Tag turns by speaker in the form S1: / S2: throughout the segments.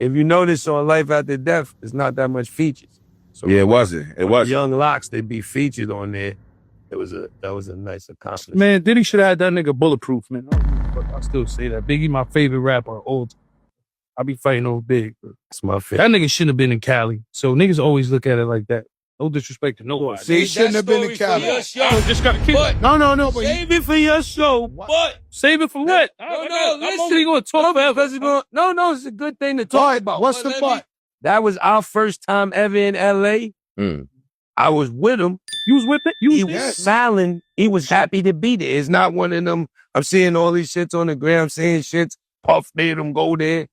S1: if you notice on Life After Death, it's not that much features. So
S2: yeah, it wasn't. It wasn't.
S1: Young Locks, they'd be featured on there. That was a nice accomplishment.
S3: Man, Diddy should have had that nigga bulletproof, man. I still say that. Biggie, my favorite rapper, old. I be fighting over Big.
S1: That's my favorite.
S3: That nigga shouldn't have been in Cali. So niggas always look at it like that. No disrespect to nobody.
S4: See, he shouldn't have been in Cali.
S3: Just gotta keep it.
S1: No. But save it for your show.
S3: What? Save it for what? I'm only going to talk forever.
S1: No, it's a good thing to talk about.
S4: What's the but?
S1: That was our first time ever in L.A. I was with him.
S3: You was with it?
S1: He was smiling. He was happy to be there. It's not one of them, I'm seeing all these shits on the gram, saying shits, Puff made him go there.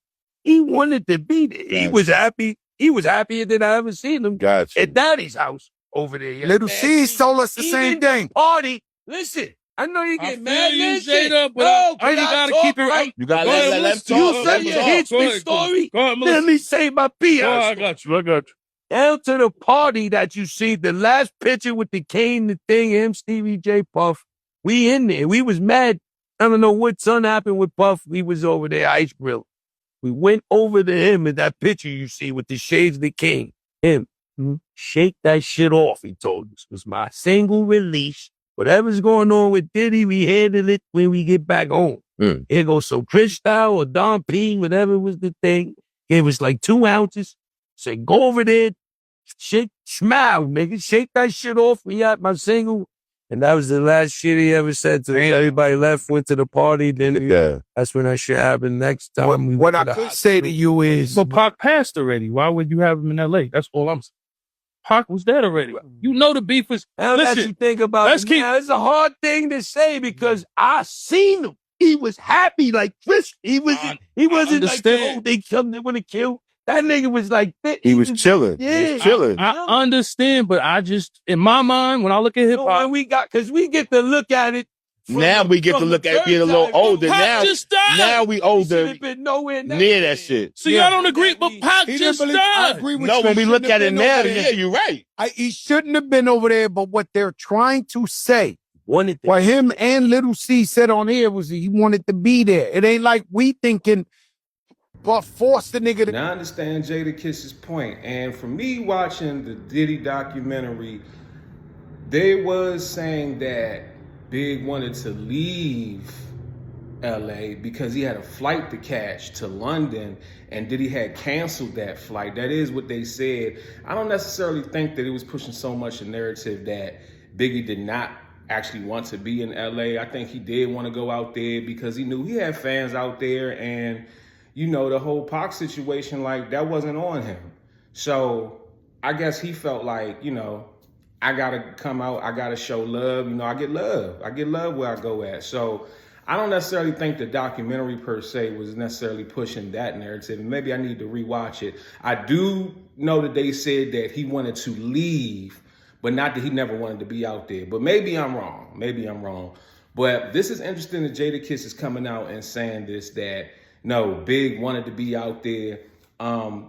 S1: He wanted to be there.
S2: Gotcha.
S1: He was happy. He was happier than I ever seen him.
S2: Gotcha.
S1: At Daddy's house over there.
S4: Little C told us the same thing.
S1: Party. Listen, I know you get mad.
S3: Jada, but I gotta keep it right.
S2: You gotta let him talk.
S1: You said your history story. Let me say my piece.
S3: I got you.
S1: Down to the party that you see, the last picture with the cane, the thing, him, Stevie J, Puff. We in there. We was mad. I don't know what son happened with Puff. We was over there, ice grill. We went over to him in that picture you see with the shades of the king. Him. Shake that shit off, he told us. It was my single release. Whatever's going on with Diddy, we handle it when we get back home. Here goes So Chris Style or Don P, whatever was the thing. Gave us like 2 ounces. Said, go over there, shake, smile, nigga, shake that shit off. We got my single. And that was the last shit he ever said to me. Everybody left, went to the party. Then that's when that shit happened. Next time.
S4: What I could say to you is...
S3: But Pac passed already. Why would you have him in L.A.? That's all I'm saying. Pac was dead already. You know the beef was...
S1: Listen, you think about it now. It's a hard thing to say because I seen him. He was happy like Chris. He wasn't like, oh, they want to kill. That nigga was like...
S2: He was chilling.
S1: Yeah.
S2: He was chilling.
S3: I understand, but I just... In my mind, when I look at hip-hop...
S1: Because we get to look at it...
S2: Now we get to look at it being a little older. Now we older near that shit.
S3: See, I don't agree, but Pac just died.
S4: I agree with you.
S2: When we look at it now, yeah, you're right.
S4: He shouldn't have been over there, but what they're trying to say, what him and Little C said on here was he wanted to be there. It ain't like we thinking, but force the nigga to...
S5: Now I understand Jadakiss's point, and for me watching the Diddy documentary, they was saying that Big wanted to leave LA because he had a flight to catch to London and Diddy had canceled that flight. That is what they said. I don't necessarily think that it was pushing so much a narrative that Biggie did not actually want to be in LA. I think he did want to go out there because he knew he had fans out there and, you know, the whole Pac situation, like, that wasn't on him. So I guess he felt like, you know, I gotta come out, I gotta show love. You know, I get love where I go at. So I don't necessarily think the documentary per se was necessarily pushing that narrative. And maybe I need to rewatch it. I do know that they said that he wanted to leave, but not that he never wanted to be out there. But maybe I'm wrong. But this is interesting that Jadakiss is coming out and saying this, that no, Big wanted to be out there.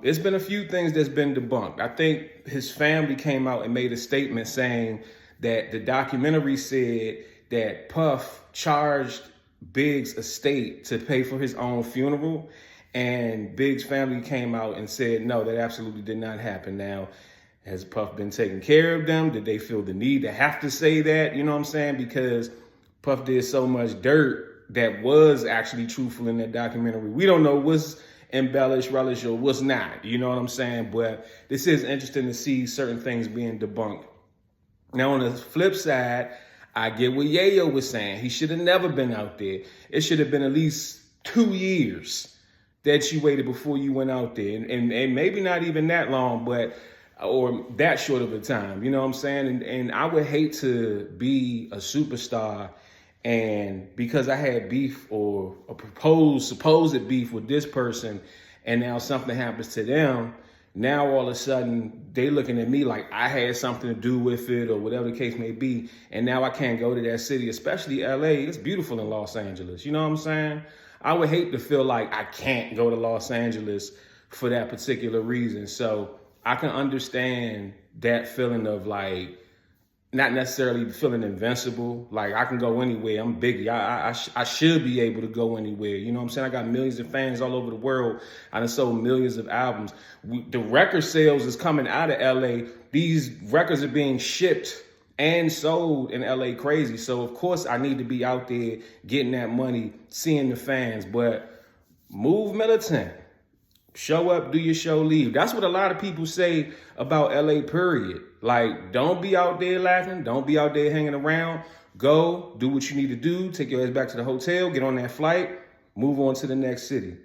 S5: It's been a few things that's been debunked. I think his family came out and made a statement saying that the documentary said that Puff charged Big's estate to pay for his own funeral, and Big's family came out and said, no, that absolutely did not happen. Now, has Puff been taking care of them? Did they feel the need to have to say that? You know what I'm saying? Because Puff did so much dirt that was actually truthful in that documentary. We don't know what's embellished, relish, or what's not. You know what I'm saying? But this is interesting to see certain things being debunked. Now, on the flip side, I get what Yayo was saying. He should have never been out there. It should have been at least 2 years that you waited before you went out there. And maybe not even that long, but or that short of a time. You know what I'm saying? And I would hate to be a superstar and because I had beef or a supposed beef with this person, and now something happens to them, now all of a sudden they looking at me like I had something to do with it or whatever the case may be. And now I can't go to that city, especially LA. It's beautiful in Los Angeles. You know what I'm saying? I would hate to feel like I can't go to Los Angeles for that particular reason. So I can understand that feeling of like, not necessarily feeling invincible. Like, I can go anywhere. I'm Biggie. I should be able to go anywhere. You know what I'm saying? I got millions of fans all over the world. I done sold millions of albums. The record sales is coming out of LA. These records are being shipped and sold in LA crazy. So of course I need to be out there getting that money, seeing the fans. But move militant. Show up, do your show, leave. That's what a lot of people say about LA, period. Like, don't be out there laughing. Don't be out there hanging around. Go, do what you need to do. Take your ass back to the hotel, get on that flight, move on to the next city.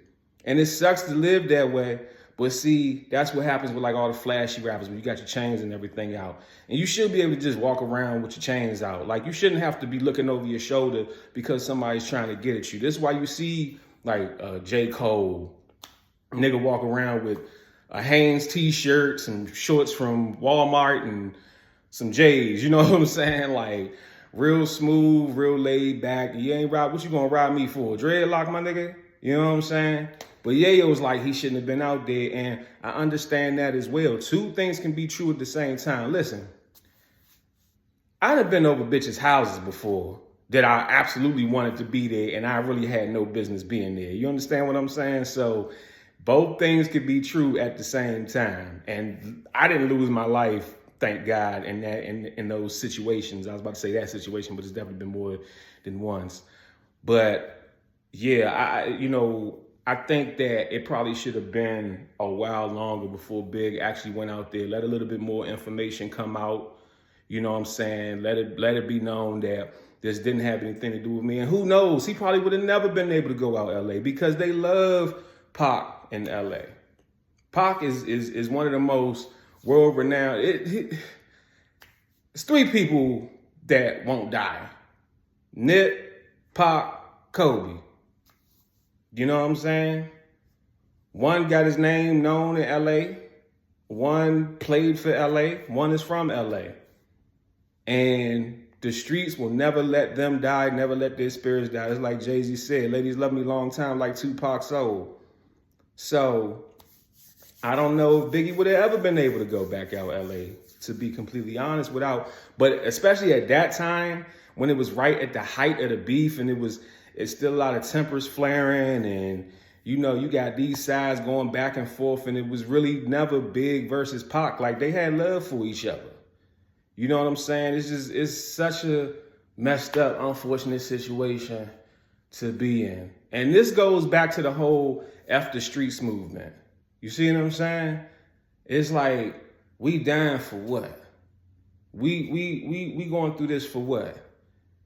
S5: And it sucks to live that way. But see, that's what happens with like all the flashy rappers when you got your chains and everything out. And you should be able to just walk around with your chains out. Like, you shouldn't have to be looking over your shoulder because somebody's trying to get at you. This is why you see like J. Cole, nigga walk around with a Hanes t-shirt, some shorts from Walmart, and some J's. You know what I'm saying? Like, real smooth, real laid back. You ain't ride. What you gonna ride me for? Dreadlock, my nigga? You know what I'm saying? But Yayo's like, he shouldn't have been out there, and I understand that as well. Two things can be true at the same time. Listen, I'd have been over bitches' houses before that I absolutely wanted to be there, and I really had no business being there. You understand what I'm saying? So both things could be true at the same time. And I didn't lose my life, thank God, in those situations. I was about to say that situation, but it's definitely been more than once. But yeah, I think that it probably should have been a while longer before Big actually went out there, let a little bit more information come out. You know what I'm saying? Let it be known that this didn't have anything to do with me. And who knows? He probably would have never been able to go out LA because they love Pac in LA. Pac is one of the most world-renowned. It's three people that won't die: Nip, Pac, Kobe. You know what I'm saying? One got his name known in LA. One played for LA. One is from LA. And the streets will never let them die, never let their spirits die. It's like Jay-Z said, ladies love me long time like Tupac's soul. So I don't know if Biggie would have ever been able to go back out LA, to be completely honest, but especially at that time when it was right at the height of the beef and it's still a lot of tempers flaring, and you got these sides going back and forth, and it was really never Big versus Pac. Like, they had love for each other. You know what I'm saying? It's such a messed up, unfortunate situation to be in. And this goes back to the whole F the streets movement. You see what I'm saying? It's like, we dying for what? We going through this for what?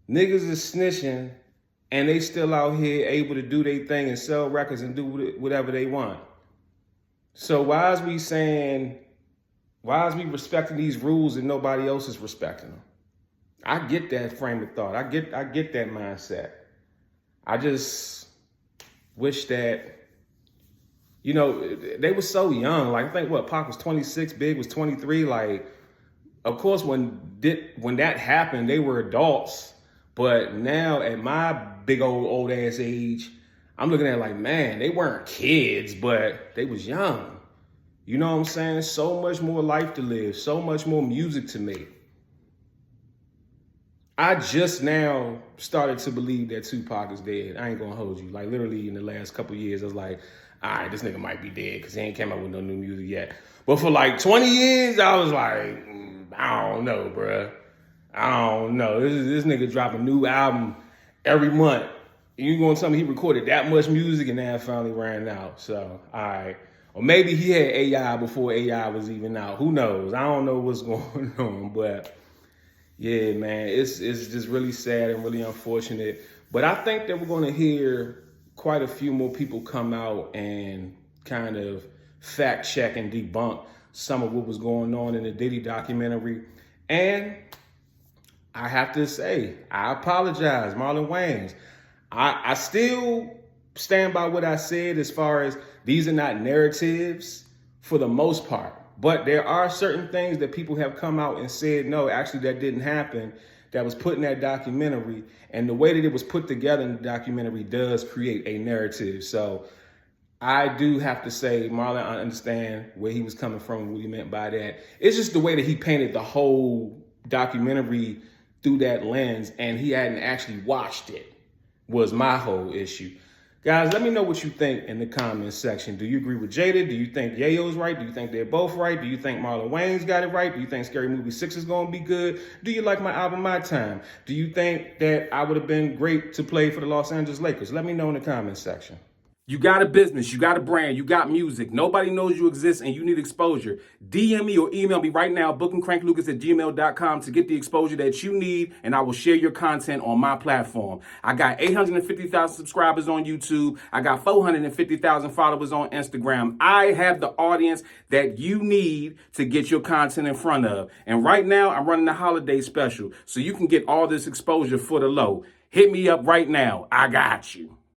S5: Niggas is snitching, and they still out here able to do their thing and sell records and do whatever they want. So why is we respecting these rules and nobody else is respecting them? I get that frame of thought. I get that mindset. I just wish that, they were so young. Like, I think Pac was 26, Big was 23. Like, of course, when that happened, they were adults. But now at my big old ass age, I'm looking at it like, man, they weren't kids, but they was young. You know what I'm saying? So much more life to live, so much more music to make. I just now started to believe that Tupac is dead. I ain't gonna hold you. Like, literally in the last couple of years, I was like, all right, this nigga might be dead because he ain't came out with no new music yet. But for like 20 years, I was like, I don't know, bruh. I don't know. This nigga drop a new album every month. You gonna tell me he recorded that much music and now it finally ran out? So, all right. Or maybe he had AI before AI was even out. Who knows? I don't know what's going on, but yeah, man, it's just really sad and really unfortunate. But I think that we're gonna hear quite a few more people come out and kind of fact check and debunk some of what was going on in the Diddy documentary. And I have to say, I apologize, Marlon Wayans. I still stand by what I said as far as these are not narratives for the most part. But there are certain things that people have come out and said, no, actually that didn't happen, that was put in that documentary. And the way that it was put together in the documentary does create a narrative. So I do have to say, Marlon, I understand where he was coming from, what he meant by that. It's just the way that he painted the whole documentary through that lens and he hadn't actually watched it, was my whole issue. Guys, let me know what you think in the comments section. Do you agree with Jada? Do you think Yayo's right? Do you think they're both right? Do you think Marlon Wayne's got it right? Do you think Scary Movie 6 is going to be good? Do you like my album, My Time? Do you think that I would have been great to play for the Los Angeles Lakers? Let me know in the comments section.
S6: You got a business, you got a brand, you got music. Nobody knows you exist and you need exposure. DM me or email me right now, bookingcranklucas@gmail.com to get the exposure that you need, and I will share your content on my platform. I got 850,000 subscribers on YouTube. I got 450,000 followers on Instagram. I have the audience that you need to get your content in front of. And right now, I'm running a holiday special, so you can get all this exposure for the low. Hit me up right now. I got you.